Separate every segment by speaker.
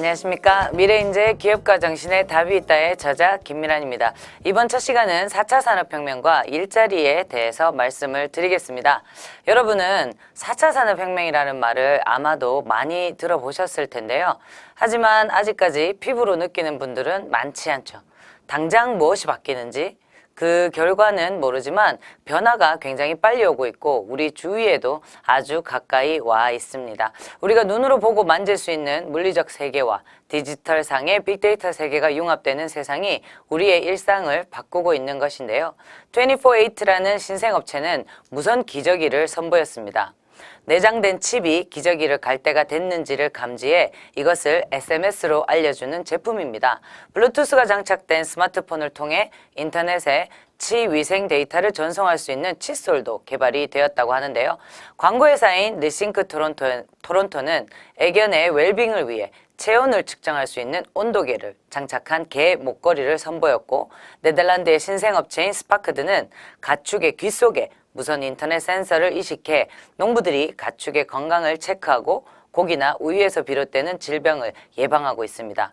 Speaker 1: 안녕하십니까. 미래인재 기업가 정신의 답이 있다의 저자 김미란입니다. 이번 첫 시간은 4차 산업혁명과 일자리에 대해서 말씀을 드리겠습니다. 여러분은 4차 산업혁명이라는 말을 아마도 많이 들어보셨을 텐데요. 하지만 아직까지 피부로 느끼는 분들은 많지 않죠. 당장 무엇이 바뀌는지 그 결과는 모르지만 변화가 굉장히 빨리 오고 있고 우리 주위에도 아주 가까이 와 있습니다. 우리가 눈으로 보고 만질 수 있는 물리적 세계와 디지털상의 빅데이터 세계가 융합되는 세상이 우리의 일상을 바꾸고 있는 것인데요. 24/8라는 신생업체는 무선 기저귀를 선보였습니다. 내장된 칩이 기저귀를 갈 때가 됐는지를 감지해 이것을 SMS로 알려주는 제품입니다. 블루투스가 장착된 스마트폰을 통해 인터넷에 치위생 데이터를 전송할 수 있는 칫솔도 개발이 되었다고 하는데요. 광고회사인 리싱크 토론토는 애견의 웰빙을 위해 체온을 측정할 수 있는 온도계를 장착한 개 목걸이를 선보였고, 네덜란드의 신생업체인 스파크드는 가축의 귀 속에 무선 인터넷 센서를 이식해 농부들이 가축의 건강을 체크하고 고기나 우유에서 비롯되는 질병을 예방하고 있습니다.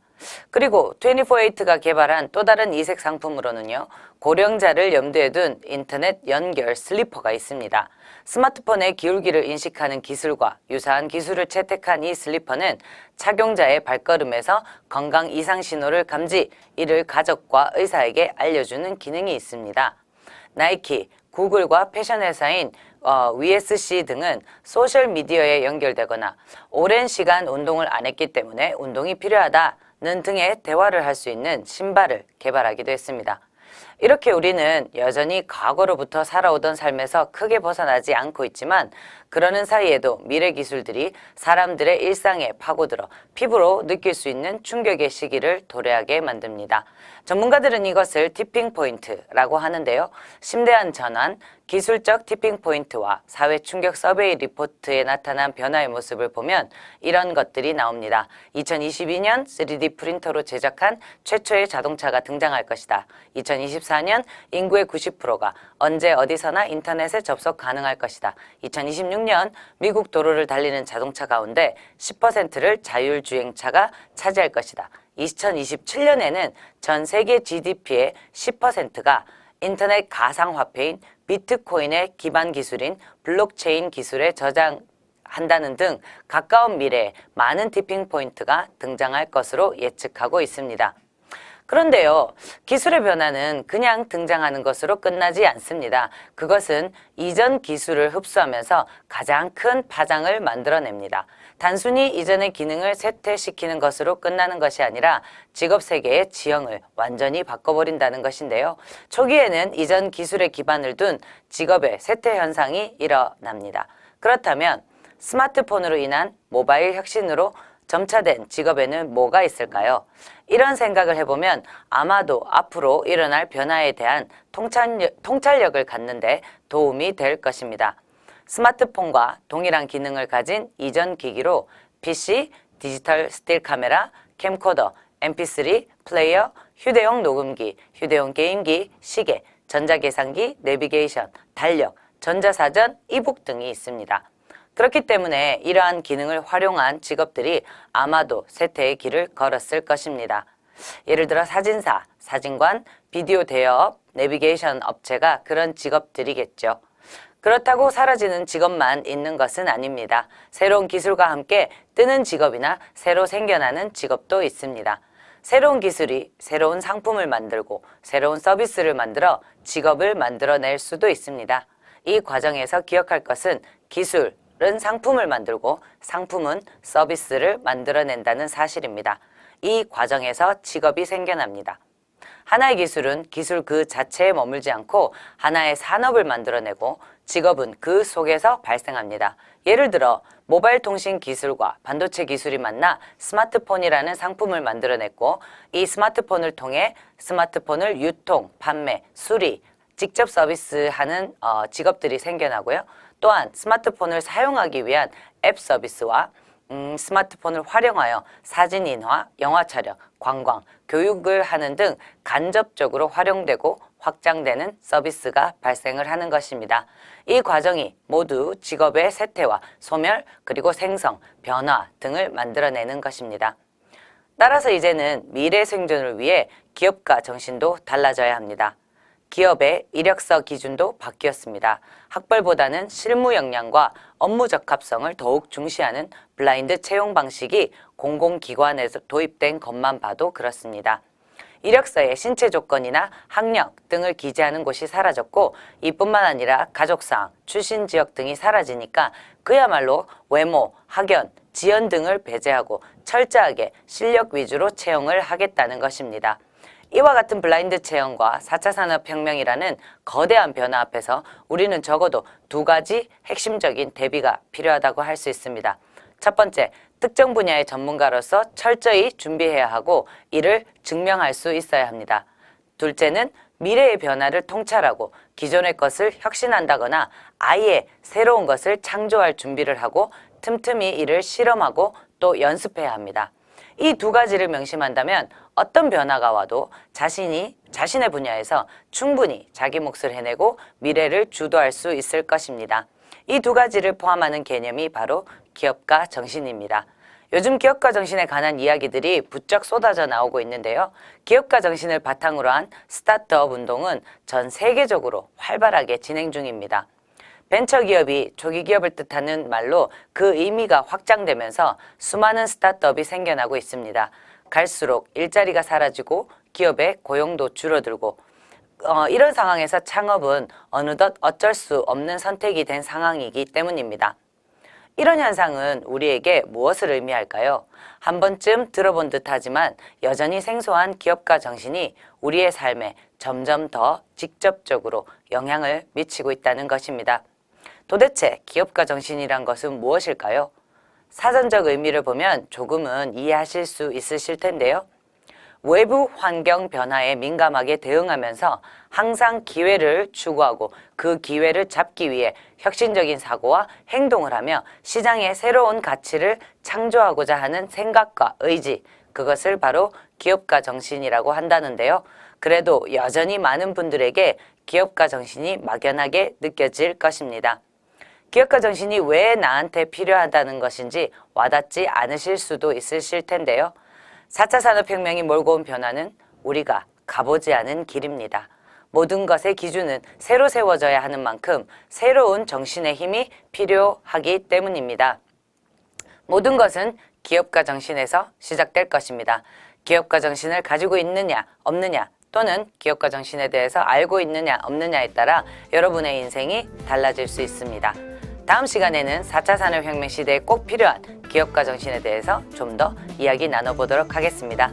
Speaker 1: 그리고 24/8가 개발한 또 다른 이색 상품으로는요, 고령자를 염두에 둔 인터넷 연결 슬리퍼가 있습니다. 스마트폰의 기울기를 인식하는 기술과 유사한 기술을 채택한 이 슬리퍼는 착용자의 발걸음에서 건강 이상 신호를 감지, 이를 가족과 의사에게 알려주는 기능이 있습니다. 나이키, 구글과 패션 회사인 VSC 등은 소셜미디어에 연결되거나 오랜 시간 운동을 안 했기 때문에 운동이 필요하다는 등의 대화를 할 수 있는 신발을 개발하기도 했습니다. 이렇게 우리는 여전히 과거로부터 살아오던 삶에서 크게 벗어나지 않고 있지만, 그러는 사이에도 미래 기술들이 사람들의 일상에 파고들어 피부로 느낄 수 있는 충격의 시기를 도래하게 만듭니다. 전문가들은 이것을 티핑 포인트라고 하는데요. 심대한 전환, 기술적 티핑 포인트와 사회 충격 서베이 리포트에 나타난 변화의 모습을 보면 이런 것들이 나옵니다. 2022년 3D 프린터로 제작한 최초의 자동차가 등장할 것이다. 2024년 인구의 90%가 언제 어디서나 인터넷에 접속 가능할 것이다. 2026년 미국 도로를 달리는 자동차 가운데 10%를 자율주행차가 차지할 것이다. 2027년에는 전 세계 GDP의 10%가 인터넷 가상화폐인 비트코인의 기반 기술인 블록체인 기술에 저장한다는 등 가까운 미래에 많은 티핑 포인트가 등장할 것으로 예측하고 있습니다. 그런데요, 기술의 변화는 그냥 등장하는 것으로 끝나지 않습니다. 그것은 이전 기술을 흡수하면서 가장 큰 파장을 만들어냅니다. 단순히 이전의 기능을 쇠퇴시키는 것으로 끝나는 것이 아니라 직업 세계의 지형을 완전히 바꿔버린다는 것인데요. 초기에는 이전 기술의 기반을 둔 직업의 쇠퇴 현상이 일어납니다. 그렇다면 스마트폰으로 인한 모바일 혁신으로 점차된 직업에는 뭐가 있을까요? 이런 생각을 해보면 아마도 앞으로 일어날 변화에 대한 통찰력을 갖는데 도움이 될 것입니다. 스마트폰과 동일한 기능을 가진 이전 기기로 PC, 디지털 스틸 카메라, 캠코더, MP3, 플레이어, 휴대용 녹음기, 휴대용 게임기, 시계, 전자계산기, 내비게이션, 달력, 전자사전, 이북 등이 있습니다. 그렇기 때문에 이러한 기능을 활용한 직업들이 아마도 쇠퇴의 길을 걸었을 것입니다. 예를 들어 사진사, 사진관, 비디오 대여업, 내비게이션 업체가 그런 직업들이겠죠. 그렇다고 사라지는 직업만 있는 것은 아닙니다. 새로운 기술과 함께 뜨는 직업이나 새로 생겨나는 직업도 있습니다. 새로운 기술이 새로운 상품을 만들고 새로운 서비스를 만들어 직업을 만들어낼 수도 있습니다. 이 과정에서 기억할 것은 기술은 상품을 만들고 상품은 서비스를 만들어낸다는 사실입니다. 이 과정에서 직업이 생겨납니다. 하나의 기술은 기술 그 자체에 머물지 않고 하나의 산업을 만들어내고 직업은 그 속에서 발생합니다. 예를 들어 모바일 통신 기술과 반도체 기술이 만나 스마트폰이라는 상품을 만들어냈고, 이 스마트폰을 통해 스마트폰을 유통, 판매, 수리, 직접 서비스하는 직업들이 생겨나고요. 또한 스마트폰을 사용하기 위한 앱 서비스와 스마트폰을 활용하여 사진 인화, 영화 촬영, 관광, 교육을 하는 등 간접적으로 활용되고 확장되는 서비스가 발생을 하는 것입니다. 이 과정이 모두 직업의 쇠퇴와 소멸, 그리고 생성, 변화 등을 만들어내는 것입니다. 따라서 이제는 미래 생존을 위해 기업가 정신도 달라져야 합니다. 기업의 이력서 기준도 바뀌었습니다. 학벌보다는 실무 역량과 업무 적합성을 더욱 중시하는 블라인드 채용 방식이 공공기관에서 도입된 것만 봐도 그렇습니다. 이력서에 신체 조건이나 학력 등을 기재하는 곳이 사라졌고 이뿐만 아니라 가족사항, 출신 지역 등이 사라지니까 그야말로 외모, 학연, 지연 등을 배제하고 철저하게 실력 위주로 채용을 하겠다는 것입니다. 이와 같은 블라인드 채용과 4차 산업혁명이라는 거대한 변화 앞에서 우리는 적어도 두 가지 핵심적인 대비가 필요하다고 할 수 있습니다. 첫 번째, 특정 분야의 전문가로서 철저히 준비해야 하고 이를 증명할 수 있어야 합니다. 둘째는 미래의 변화를 통찰하고 기존의 것을 혁신한다거나 아예 새로운 것을 창조할 준비를 하고 틈틈이 이를 실험하고 또 연습해야 합니다. 이 두 가지를 명심한다면 어떤 변화가 와도 자신의 분야에서 충분히 자기 몫을 해내고 미래를 주도할 수 있을 것입니다. 이 두 가지를 포함하는 개념이 바로 기업가 정신입니다. 요즘 기업가 정신에 관한 이야기들이 부쩍 쏟아져 나오고 있는데요. 기업가 정신을 바탕으로 한 스타트업 운동은 전 세계적으로 활발하게 진행 중입니다. 벤처기업이 조기기업을 뜻하는 말로 그 의미가 확장되면서 수많은 스타트업이 생겨나고 있습니다. 갈수록 일자리가 사라지고 기업의 고용도 줄어들고 이런 상황에서 창업은 어느덧 어쩔 수 없는 선택이 된 상황이기 때문입니다. 이런 현상은 우리에게 무엇을 의미할까요? 한 번쯤 들어본 듯하지만 여전히 생소한 기업가 정신이 우리의 삶에 점점 더 직접적으로 영향을 미치고 있다는 것입니다. 도대체 기업가 정신이란 것은 무엇일까요? 사전적 의미를 보면 조금은 이해하실 수 있으실 텐데요. 외부 환경 변화에 민감하게 대응하면서 항상 기회를 추구하고 그 기회를 잡기 위해 혁신적인 사고와 행동을 하며 시장에 새로운 가치를 창조하고자 하는 생각과 의지, 그것을 바로 기업가 정신이라고 한다는데요. 그래도 여전히 많은 분들에게 기업가 정신이 막연하게 느껴질 것입니다. 기업가 정신이 왜 나한테 필요하다는 것인지 와닿지 않으실 수도 있으실 텐데요. 4차 산업혁명이 몰고 온 변화는 우리가 가보지 않은 길입니다. 모든 것의 기준은 새로 세워져야 하는 만큼 새로운 정신의 힘이 필요하기 때문입니다. 모든 것은 기업가 정신에서 시작될 것입니다. 기업가 정신을 가지고 있느냐, 없느냐, 또는 기업가 정신에 대해서 알고 있느냐, 없느냐에 따라 여러분의 인생이 달라질 수 있습니다. 다음 시간에는 4차 산업혁명 시대에 꼭 필요한 기업가 정신에 대해서 좀 더 이야기 나눠보도록 하겠습니다.